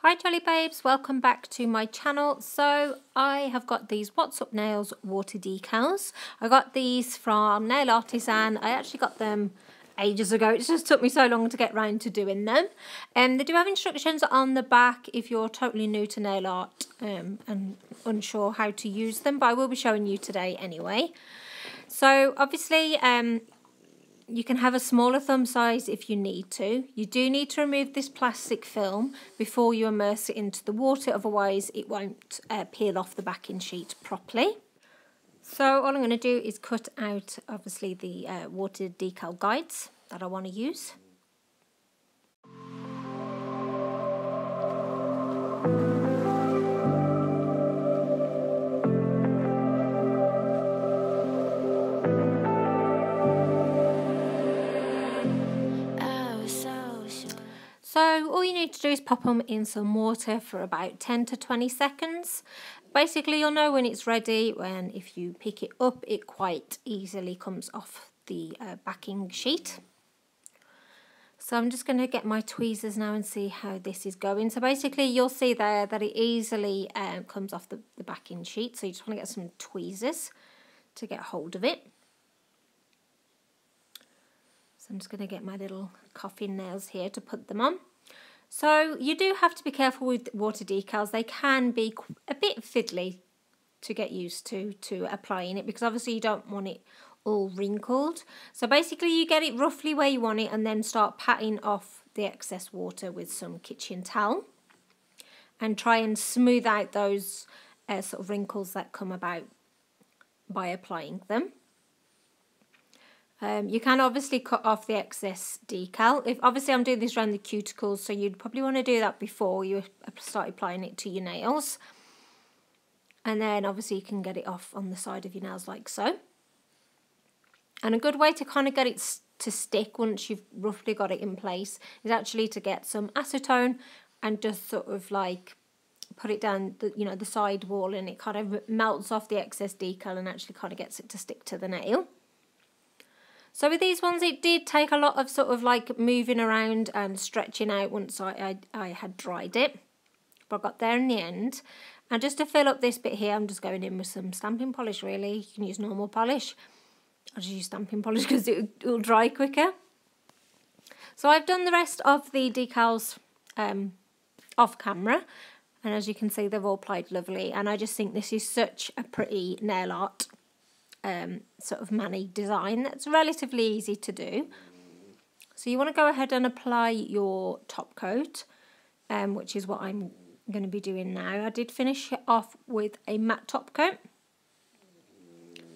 Hi Jolly Babes, welcome back to my channel. So I have got these What's Up Nails water decals. I got these from Nail Artisan. I actually got them ages ago. It just took me so long to get round to doing them. They do have instructions on the back if you're totally new to nail art and unsure how to use them, but I will be showing you today anyway. So obviously you can have a smaller thumb size if you need to. You do need to remove this plastic film before you immerse it into the water, otherwise it won't peel off the backing sheet properly. So all I'm going to do is cut out obviously the water decal guides that I want to use. So all you need to do is pop them in some water for about 10 to 20 seconds. Basically you'll know when it's ready when if you pick it up it quite easily comes off the backing sheet. So I'm just going to get my tweezers now and see how this is going. So basically you'll see there that it easily comes off the backing sheet, so you just want to get some tweezers to get hold of it. So I'm just going to get my little coffin nails here to put them on. So you do have to be careful with water decals. They can be a bit fiddly to get used to applying it, because obviously you don't want it all wrinkled. So basically you get it roughly where you want it and then start patting off the excess water with some kitchen towel and try and smooth out those sort of wrinkles that come about by applying them. You can obviously cut off the excess decal. Obviously I'm doing this around the cuticles, so you'd probably want to do that before you start applying it to your nails. And then obviously you can get it off on the side of your nails like so. And a good way to kind of get it to stick once you've roughly got it in place is actually to get some acetone and just sort of like put it down the side wall, and it kind of melts off the excess decal and actually kind of gets it to stick to the nail. So with these ones it did take a lot of sort of like moving around and stretching out once I had dried it. But I got there in the end. And just to fill up this bit here, I'm just going in with some stamping polish really. You can use normal polish. I'll just use stamping polish because it'll dry quicker. So I've done the rest of the decals off camera. And as you can see, they've all applied lovely. And I just think this is such a pretty nail art sort of mani design that's relatively easy to do. So you want to go ahead and apply your top coat, which is what I'm going to be doing now. I did finish it off with a matte top coat.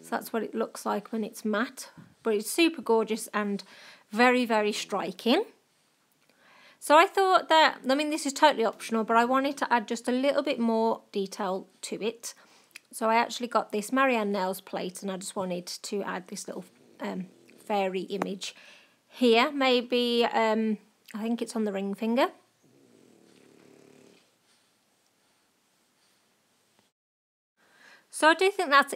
So that's what it looks like when it's matte, but it's super gorgeous and very, very striking. So I thought that, I mean, this is totally optional, but I wanted to add just a little bit more detail to it. So I actually got this Marianne Nails plate, and I just wanted to add this little fairy image here. Maybe, I think it's on the ring finger. So I do think that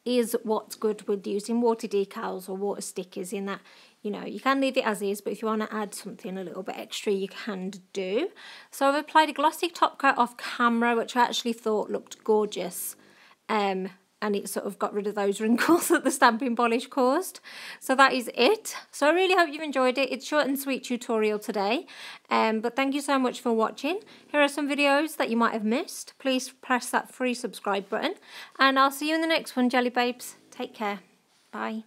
is what's good with using water decals or water stickers, in that, you can leave it as is, but if you want to add something a little bit extra, you can do. So I've applied a glossy top coat off camera, which I actually thought looked gorgeous. And it sort of got rid of those wrinkles that the stamping polish caused. So that is it. So I really hope you've enjoyed it. It's short and sweet tutorial today. But thank you so much for watching. Here are some videos that you might have missed. Please press that free subscribe button. And I'll see you in the next one, Jelly Babes. Take care. Bye.